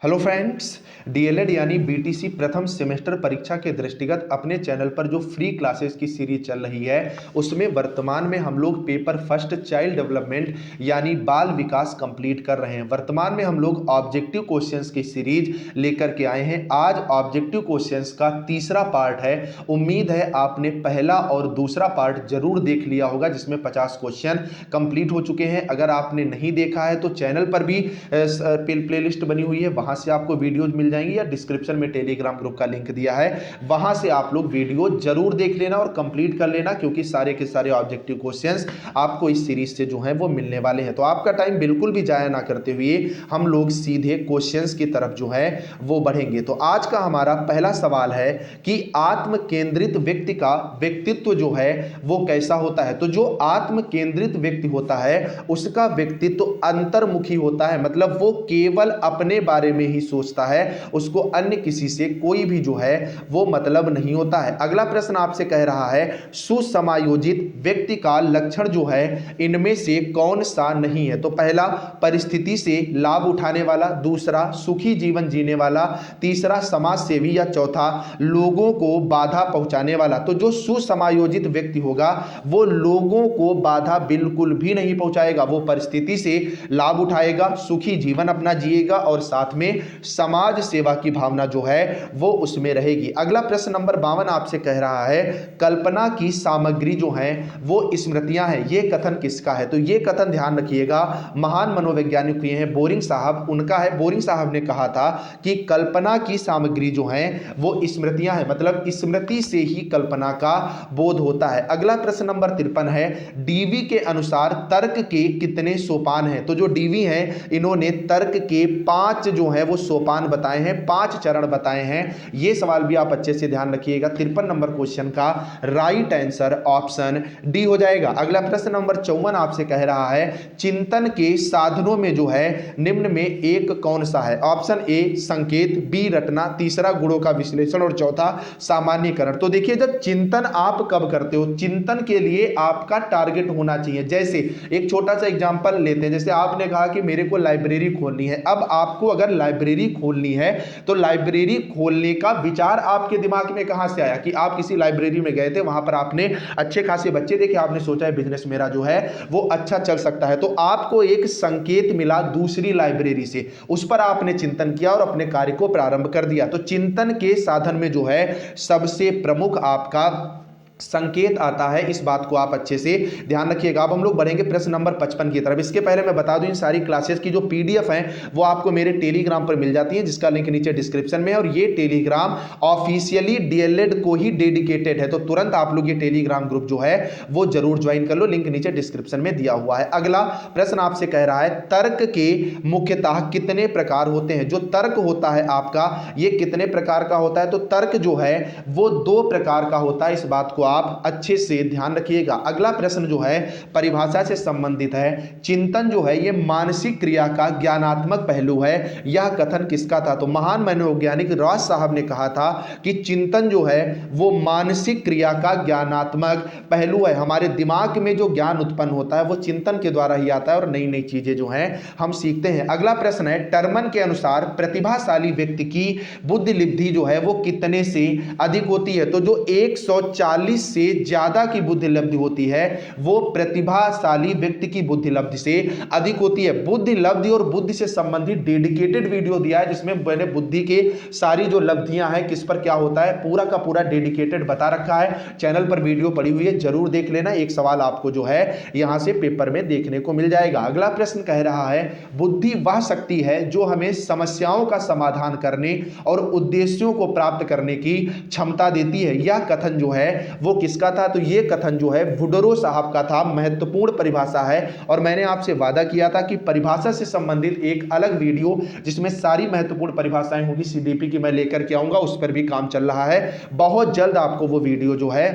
Hello friends, DElEd यानी BTC प्रथम semester परीक्षा के दृष्टिगत अपने चैनल पर जो फ्री क्लासेस की सीरीज चल रही है उसमें वर्तमान में हम लोग पेपर फर्स्ट चाइल्ड डेवलपमेंट यानी बाल विकास कंप्लीट कर रहे हैं। वर्तमान में हम लोग ऑब्जेक्टिव क्वेश्चंस की सीरीज लेकर के आए हैं। आज ऑब्जेक्टिव क्वेश्चंस का तीसरा पार्ट है। उम्मीद है आपने पहला और दूसरा पार्ट जरूर देख लिया होगा जिसमें 50 क्वेश्चन कंप्लीट हो चुके हैं। अगर आपने नहीं देखा है तो चैनल पर भी प्लेलिस्ट बनी हुई है, वहां से आपको वीडियोज मिल जाएंगी या डिस्क्रिप्शन में टेलीग्राम ग्रुप का लिंक दिया है, वहां से आप लोग वीडियो जरूर देख लेना और कंप्लीट कर लेना, क्योंकि सारे के सारे ऑब्जेक्टिव क्वेश्चंस आपको इस सीरीज से जो है वो मिलने वाले हैं। तो आपका टाइम बिल्कुल भी जाया ना करते हुए हम लोग सीधे क्वेश्चंस की तरफ जो है वो बढ़ेंगे। तो आज का हमारा पहला सवाल है कि आत्म केंद्रित व्यक्ति का व्यक्तित्व जो है वो कैसा होता है। तो जो आत्म केंद्रित व्यक्ति होता है उसका व्यक्तित्व अंतर्मुखी होता है, मतलब वो केवल अपने बारे में ही सोचता है, उसको अन्य किसी से कोई भी जो है वो मतलब नहीं होता है। अगला प्रश्न आपसे कह रहा है सुसमायोजित व्यक्ति का लक्षण जो है इनमें से कौन सा नहीं है। तो पहला परिस्थिति से लाभ उठाने वाला, दूसरा सुखी जीवन जीने वाला, तीसरा समाज सेवी, या चौथा लोगों को बाधा पहुंचाने वाला। तो जो सुसमायोजित व्यक्ति होगा वो लोगों को बाधा बिल्कुल भी नहीं पहुंचाएगा, वो परिस्थिति से लाभ उठाएगा, सुखी जीवन अपना जिएगा और साथ में समाज सेवा की भावना जो है वो उसमें रहेगी। अगला प्रश्न नंबर 52 आपसे कह रहा है कल्पना की सामग्री जो है वो स्मृतियां हैं, ये कथन किसका है। तो ये कथन ध्यान रखिएगा, महान मनोवैज्ञानिक हुए हैं बोरिंग साहब, उनका है। बोरिंग साहब ने कहा था कि कल्पना की सामग्री जो है वो स्मृतियां हैं, मतलब स्मृति से ही कल्पना का बोध होता है। अगला प्रश्न नंबर 53 है डीवी के अनुसार तर्क के कितने सोपान हैं। तो जो डीवी हैं इन्होंने तर्क के 5 जो है वो सोपान बताए हैं, 5 चरण बताए हैं। ये सवाल भी आप अच्छे से ध्यान रखिएगा। 53 नंबर क्वेश्चन का राइट आंसर ऑप्शन डी हो जाएगा। अगला प्रश्न नंबर 54 आपसे कह रहा है चिंतन के साधनों में जो है निम्न में एक कौन सा है। ऑप्शन ए संकेत, बी रटना, तीसरा गुणों का विश्लेषण और चौथा सामान्यीकरण। तो देखिए जब चिंतन आप कब करते हो, चिंतन के लिए आपका टारगेट होना चाहिए। जैसे एक छोटा सा एग्जांपल लेते हैं, जैसे आपने कहा कि मेरे को लाइब्रेरी खोलनी है। अब आपको अगर लाइब्रेरी खोलनी है तो लाइब्रेरी खोलने का विचार आपके दिमाग में कहां से आया कि आप किसी लाइब्रेरी में गए थे, वहां पर आपने अच्छे खासे बच्चे देखे, आपने सोचा है बिजनेस मेरा जो है वो अच्छा चल सकता है, तो आपको एक संकेत मिला दूसरी लाइब्रेरी से, उस पर आपने चिंतन किया और अपने कार्य को प्रारंभ कर दिया। तो चिंतन के साधन में जो है सबसे प्रमुख आपका संकेत आता है, इस बात को आप अच्छे से ध्यान रखिएगा। अब हम लोग बढ़ेंगे प्रश्न नंबर 55 की तरफ। इसके पहले मैं बता दूं इन सारी क्लासेस की जो पीडीएफ हैं वो आपको मेरे टेलीग्राम पर मिल जाती है, जिसका लिंक नीचे डिस्क्रिप्शन में है, और ये टेलीग्राम ऑफिशियली डीएलएड को ही डेडिकेटेड है। तो तुरंत आप लोग ये टेलीग्राम ग्रुप जो है वो जरूर ज्वाइन कर लो, लिंक नीचे डिस्क्रिप्शन में दिया हुआ है। अगला प्रश्न आपसे कह रहा है तर्क के मुख्यतः कितने प्रकार होते हैं। जो तर्क होता है आपका ये कितने प्रकार का होता है। तो तर्क जो है वो 2 प्रकार का होता है, इस बात को आप अच्छे से ध्यान रखिएगा। अगला प्रश्न जो है परिभाषा से संबंधित है, चिंतन जो है ये मानसिक क्रिया का ज्ञानात्मक पहलू है, यह कथन किसका था। तो महान मनोवैज्ञानिक रॉस साहब ने कहा था कि चिंतन जो है वो मानसिक क्रिया का ज्ञानात्मक पहलू है। हमारे दिमाग में जो ज्ञान उत्पन्न होता है वो चिंतन के द्वारा ही आता है और नई नई चीजें जो हैं हम सीखते हैं। अगला प्रश्न है टर्मन के अनुसार प्रतिभाशाली व्यक्ति की बुद्धिलब्धि जो है वो कितने से अधिक होती है। तो जो 140 से ज्यादा की बुद्धि लब्धि होती है वो प्रतिभाशाली व्यक्ति की बुद्धि लब्धि से अधिक होती है। बुद्धि लब्धि और बुद्धि से संबंधित डेडिकेटेड वीडियो दिया है, जिसमें मैंने बुद्धि के सारी जो लब्धियां हैं किस पर क्या होता है पूरा का पूरा डेडिकेटेड बता रखा है। चैनल पर वीडियो पड़ी हुई है, जरूर देख लेना। एक सवाल आपको जो है यहां से पेपर में देखने को मिल जाएगा। अगला प्रश्न कह रहा है बुद्धि वह शक्ति है जो हमें समस्याओं का समाधान करने और उद्देश्यों को प्राप्त करने की क्षमता देती है। यह कथन जो है वो किसका था। तो ये कथन जो है वुडरो साहब का था। महत्वपूर्ण परिभाषा है और मैंने आपसे वादा किया था कि परिभाषा से संबंधित एक अलग वीडियो जिसमें सारी महत्वपूर्ण परिभाषाएं होगी सीडीपी की मैं लेकर के आऊंगा, उस पर भी काम चल रहा है। बहुत जल्द आपको वो वीडियो जो है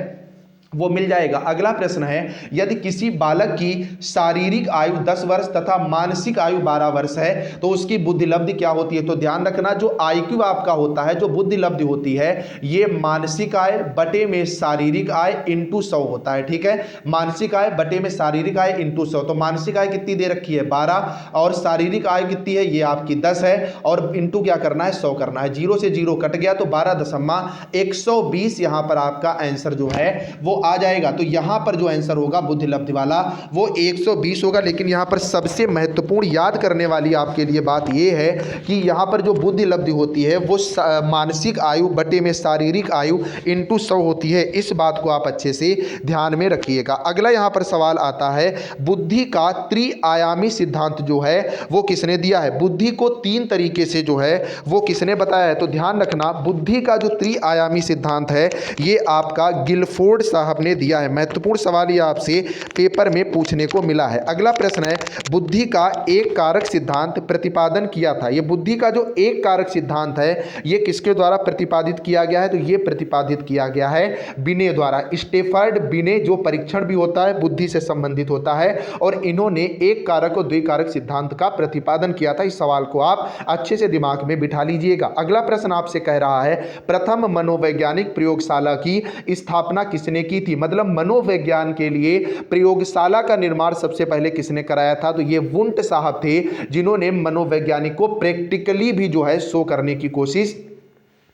वो मिल जाएगा। अगला प्रश्न है, यदि किसी बालक की शारीरिक आयु 10 वर्ष तथा मानसिक आयु 12 वर्ष है तो उसकी बुद्धि लब्धि क्या होती है। तो ध्यान रखना, जो आईक्यू आपका होता है, जो बुद्धि लब्धि होती है, ये मानसिक आय बटे में शारीरिक आय इंटू 100 होता है। ठीक है, मानसिक आय बटे में शारीरिक आय इंटू 100। तो मानसिक आय कितनी दे रखी है 12, और शारीरिक आय कितनी है, ये आपकी 10 है, और इंटू क्या करना है 100 करना है। 0 से 0 कट गया तो 12.120 यहां पर आपका आंसर जो है वो आ जाएगा। तो यहां पर जो आंसर होगा बुद्धि लब्धि वाला वो 120 होगा। लेकिन यहां पर सबसे महत्वपूर्ण याद करने वाली आपके लिए बात यह है कि यहां पर जो बुद्धि लब्धि होती है वो मानसिक आयु बटे में शारीरिक आयु इंटू 100 होती है। इस बात को आप अच्छे से ध्यान में रखिएगा। अगला यहां पर सवाल आता है, बुद्धि का त्रिआयामी सिद्धांत जो है वो किसने दिया है। बुद्धि को 3 तरीके से जो है वो किसने बताया है। तो ध्यान रखना, बुद्धि का जो त्रिआयामी सिद्धांत है ये आपका गिलफोर्ड साहब ने दिया है। महत्वपूर्ण सवाल ये आपसे पेपर में पूछने को मिला है। अगला प्रश्न है, बुद्धि का एक कारक सिद्धांत प्रतिपादन किया था। ये बुद्धि का जो एक कारक सिद्धांत है ये किसके द्वारा प्रतिपादित किया गया है। तो ये प्रतिपादित किया गया है बिने द्वारा। स्टेफर्ड बिने जो परीक्षण भी होता है बुद्धि से संबंधित होता है, और इन्होंने एक कारक और द्विकारक सिद्धांत का प्रतिपादन किया था। इस सवाल को आप अच्छे से दिमाग में बिठा लीजिएगा। अगला प्रश्न आपसे कह रहा है, प्रथम मनोवैज्ञानिक प्रयोगशाला की स्थापना किसने की थी। मतलब मनोविज्ञान के लिए प्रयोगशाला का निर्माण सबसे पहले किसने कराया था। तो ये वुंट साहब थे, जिन्होंने मनोवैज्ञानिक को प्रैक्टिकली भी जो है शो करने की कोशिश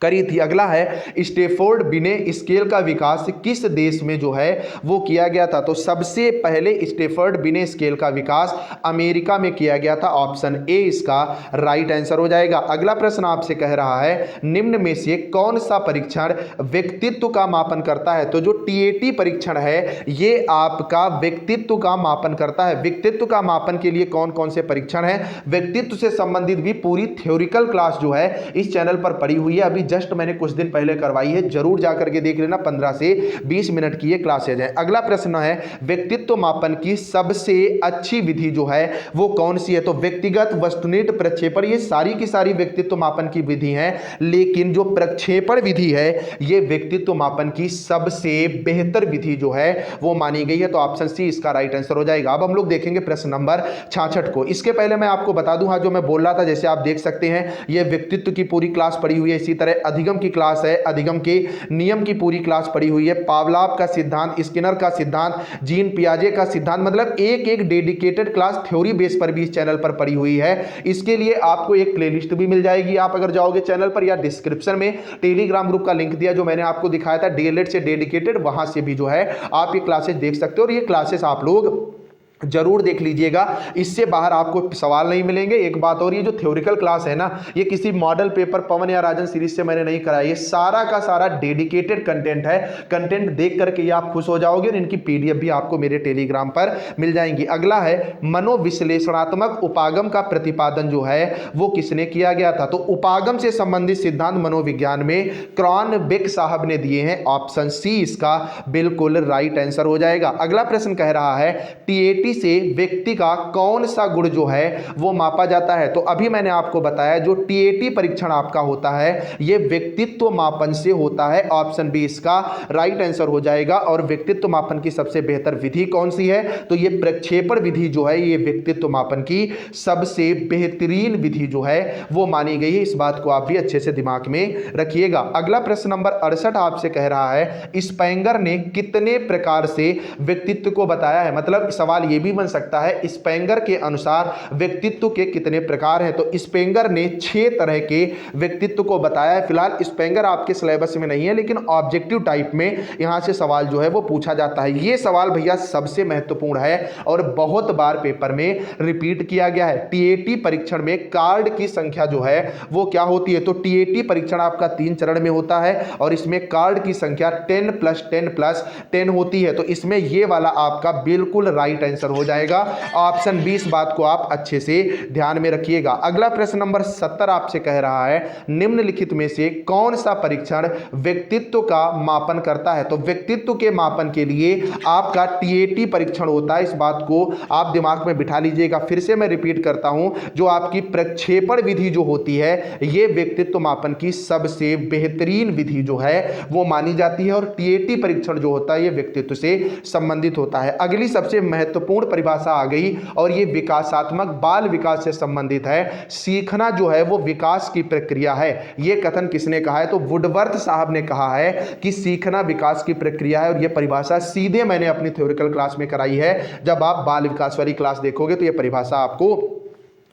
करी थी। अगला है, स्टेफोर्ड बिने स्केल का विकास किस देश में जो है वो किया गया था। तो सबसे पहले स्टेफोर्ड बिने स्केल का विकास अमेरिका में किया गया था। ऑप्शन ए इसका राइट आंसर हो जाएगा। अगला प्रश्न आपसे कह रहा है, निम्न में से कौन सा परीक्षण व्यक्तित्व का मापन करता है। तो जो टीएटी परीक्षण है ये आपका व्यक्तित्व का मापन करता है। व्यक्तित्व का मापन के लिए कौन कौन से परीक्षण है, व्यक्तित्व से संबंधित भी पूरी थ्योरिकल क्लास जो है इस चैनल पर पड़ी हुई है। अभी जस्ट मैंने कुछ दिन पहले करवाई है, जरूर जाकर के देख लेना। 15 से 20 मिनट की ये क्लासेज है। अगला प्रश्न है, व्यक्तित्व मापन की सबसे अच्छी विधि जो है वो कौन सी है। तो व्यक्तिगत वस्तुनिष्ठ प्रक्षेपण, ये सारी की सारी व्यक्तित्व मापन की विधि है, लेकिन जो प्रक्षेपण विधि है ये व्यक्तित्व मापन की सबसे बेहतर विधि जो है वो मानी गई है। तो ऑप्शन सी इसका राइट आंसर हो जाएगा। अब हम लोग देखेंगे प्रश्न नंबर 66 को। इसके पहले मैं आपको बता दूं, हाँ जो मैं बोल रहा था, जैसे आप देख सकते हैं ये व्यक्तित्व की पूरी क्लास पड़ी हुई है। इसी तरह अधिगम की क्लास है, अधिगम के नियम की पूरी क्लास पड़ी हुई है। पावलाव का सिद्धांत, स्किनर का सिद्धांत, जीन पियाजे का सिद्धांत, मतलब एक एक डेडिकेटेड क्लास थ्योरी बेस पर भी इस चैनल पर पड़ी हुई है। इसके लिए आपको एक प्लेलिस्ट भी मिल जाएगी, आप अगर जाओगे चैनल पर, या डिस्क्रिप्शन में टेलीग्राम ग्रुप का लिंक दिया जो मैंने आपको दिखाया था डीएलएड से डेडिकेटेड, वहां से भी जो है आप ये क्लासेस देख सकते हो। और ये क्लासेस आप लोग जरूर देख लीजिएगा, इससे बाहर आपको सवाल नहीं मिलेंगे। एक बात और, ये जो थ्योरिकल क्लास है ना, ये किसी मॉडल पेपर पवन या राजन सीरीज से मैंने नहीं कराया, ये सारा का सारा डेडिकेटेड कंटेंट है। कंटेंट देख करके ये आप खुश हो जाओगे, और इनकी पीडीएफ भी आपको मेरे टेलीग्राम पर मिल जाएंगी। अगला है, मनोविश्लेषणात्मक उपागम का प्रतिपादन जो है वो किसने किया गया था। तो उपागम से संबंधित सिद्धांत मनोविज्ञान में क्रॉनबेक साहब ने दिए हैं। ऑप्शन सी इसका बिल्कुल राइट आंसर हो जाएगा। अगला प्रश्न कह रहा है, टीएटी से व्यक्ति का कौन सा गुण जो है वो मापा जाता है। तो अभी मैंने आपको बताया जो टीएटी परीक्षण आपका होता है ये व्यक्तित्व मापन से होता है। ऑप्शन बी इसका राइट आंसर हो जाएगा। और व्यक्तित्व मापन की सबसे बेहतर विधि कौन सी है। तो ये प्रक्षेपण विधि जो है ये व्यक्तित्व मापन की सबसे बेहतरीन विधि जो है वो मानी गई है। इस बात को आप भी अच्छे से दिमाग में रखिएगा। अगला प्रश्न नंबर 68 आपसे कह रहा है, स्पेंगर ने कितने प्रकार से व्यक्तित्व को बताया है। मतलब सवाल ये भी बन सकता है, स्पेंगर के अनुसार व्यक्तित्व के कितने प्रकार हैं। तो स्पेंगर ने 6 तरह के व्यक्तित्व को बताया है। फिलहाल स्पेंगर आपके सिलेबस में नहीं है, लेकिन ऑब्जेक्टिव टाइप में यहां से सवाल जो है वो पूछा जाता है। ये सवाल भैया सबसे महत्वपूर्ण है और बहुत बार पेपर में रिपीट किया गया है। टीएटी परीक्षण में कार्ड की संख्या जो है वो क्या होती है। तो टीएटी परीक्षण आपका 3 चरण में होता है, और इसमें कार्ड की संख्या 10 + 10 + 10 होती है। तो इसमें ये वाला आपका बिल्कुल राइट आंसर आंसर हो जाएगा ऑप्शन 20। बात को आप अच्छे से ध्यान में रखिएगा। अगला प्रश्न नंबर 70 आपसे कह रहा है निम्नलिखित में से कौन सा परीक्षण व्यक्तित्व का मापन करता है। तो व्यक्तित्व के मापन के लिए आपका टीएटी परीक्षण होता है, इस बात को आप दिमाग में बिठा लीजिएगा। फिर से मैं रिपीट करता हूं, जो आपकी प्रक्षेपण विधि जो होती है यह व्यक्तित्व मापन की सबसे बेहतरीन विधि जो है वो मानी जाती है, और टीएटी परीक्षण जो होता है यह व्यक्तित्व से संबंधित होता है। अगली सबसे महत्वपूर्ण परिभाषा आ गई और यह विकासात्मक बाल विकास से संबंधित है। सीखना जो है वो विकास की प्रक्रिया है। यह कथन किसने कहा है, तो वुडवर्थ साहब ने कहा है कि सीखना विकास की प्रक्रिया है, और यह परिभाषा सीधे मैंने अपनी थ्योरिकल क्लास में कराई है। जब आप बाल विकास वाली क्लास देखोगे तो यह परिभाषा आपको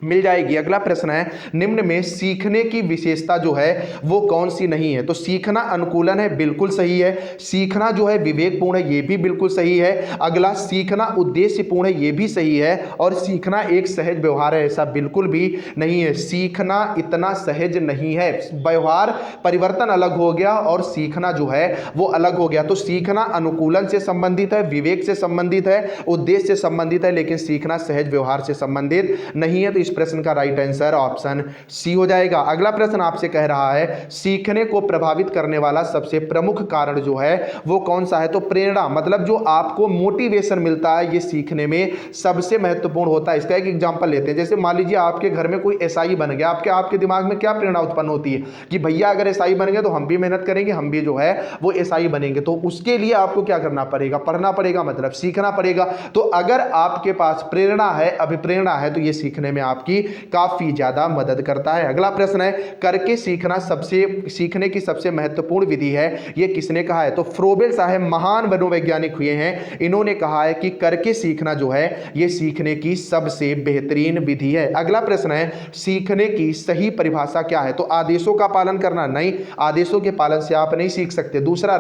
मिल जाएगी। अगला प्रश्न है निम्न में सीखने की विशेषता जो है वो कौन सी नहीं है। तो सीखना अनुकूलन है, बिल्कुल सही है। सीखना जो है विवेकपूर्ण है, ये भी बिल्कुल सही है। अगला सीखना उद्देश्यपूर्ण है, ये भी सही है। और सीखना एक सहज व्यवहार है, ऐसा बिल्कुल भी नहीं है। सीखना इतना सहज नहीं है, व्यवहार परिवर्तन अलग हो गया और सीखना जो है वो अलग हो गया। तो सीखना अनुकूलन से संबंधित है, विवेक से संबंधित है, उद्देश्य से संबंधित है, लेकिन सीखना सहज व्यवहार से संबंधित नहीं है। तो इस प्रश्न का राइट आंसर ऑप्शन सी हो जाएगा। अगला प्रश्न आपसे कह रहा है सीखने को प्रभावित करने वाला सबसे प्रमुख कारण जो है वो कौन सा है। तो प्रेरणा, मतलब जो आपको मोटिवेशन मिलता है ये सीखने में सबसे महत्वपूर्ण होता है। इसका एक एग्जांपल लेते हैं, जैसे मान लीजिए आपके घर में कोई एसआई बन गया, आपके दिमाग में क्या प्रेरणा उत्पन्न होती है कि भैया अगर एसआई बन गए तो हम भी मेहनत करेंगे, हम भी जो है वो एसआई बनेंगे। तो उसके लिए आपको क्या करना पड़ेगा, पढ़ना पड़ेगा, मतलब सीखना पड़ेगा। तो अगर आपके पास प्रेरणा है, अभिप्रेरणा है, तो ये सीखने में आपकी काफी ज्यादा मदद करता है। अगला प्रश्न है करके सीखना सीखने की सबसे महत्वपूर्ण विधि है, ये किसने कहा है। तो फ्रोबेल साहब महान मनोवैज्ञानिक हुए हैं, इन्होंने कहा है कि करके सीखना जो है ये सीखने की सबसे बेहतरीन विधि है। अगला प्रश्न है सीखने की सही परिभाषा क्या है। तो आदेशों का पालन करना, नहीं, आदेशों के पालन से आप नहीं सीख सकते। दूसरा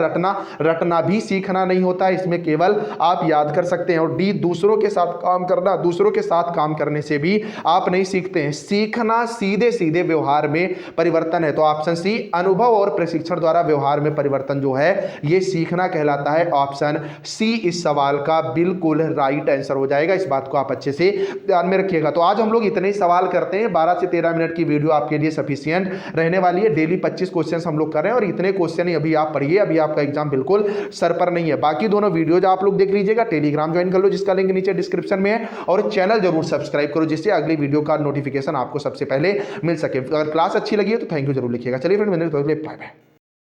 रटना भी सीखना नहीं होता, इसमें केवल आप याद कर सकते हैं। और डी दूसरों के साथ काम करना, दूसरों के साथ काम करने से भी आप नहीं सीखते हैं। सीखना सीधे सीधे व्यवहार में परिवर्तन है। तो ऑप्शन सी अनुभव और प्रशिक्षण द्वारा व्यवहार में परिवर्तन जो है यह सीखना कहलाता है। ऑप्शन सी इस सवाल का बिल्कुल राइट आंसर हो जाएगा। इस बात को आप अच्छे से ध्यान में रखिएगा। तो आज हम लोग इतने ही सवाल करते हैं, 12 से 13 मिनट की वीडियो आपके लिए सफिशिएंट रहने वाली है। डेली 25 क्वेश्चन हम लोग कर रहे हैं और इतने क्वेश्चन ही अभी आप पढ़िए, अभी आपका एग्जाम बिल्कुल सर पर नहीं है। बाकी दोनों वीडियोज आप लोग देख लीजिएगा। टेलीग्राम ज्वाइन कर लो जिसका लिंक नीचे डिस्क्रिप्शन में है, और चैनल जरूर सब्सक्राइब करो जिससे अगली वीडियो का नोटिफिकेशन आपको सबसे पहले मिल सके। अगर क्लास अच्छी लगी है तो थैंक यू जरूर लिखिएगा। चलिए फ्रेंड, बाय बाय।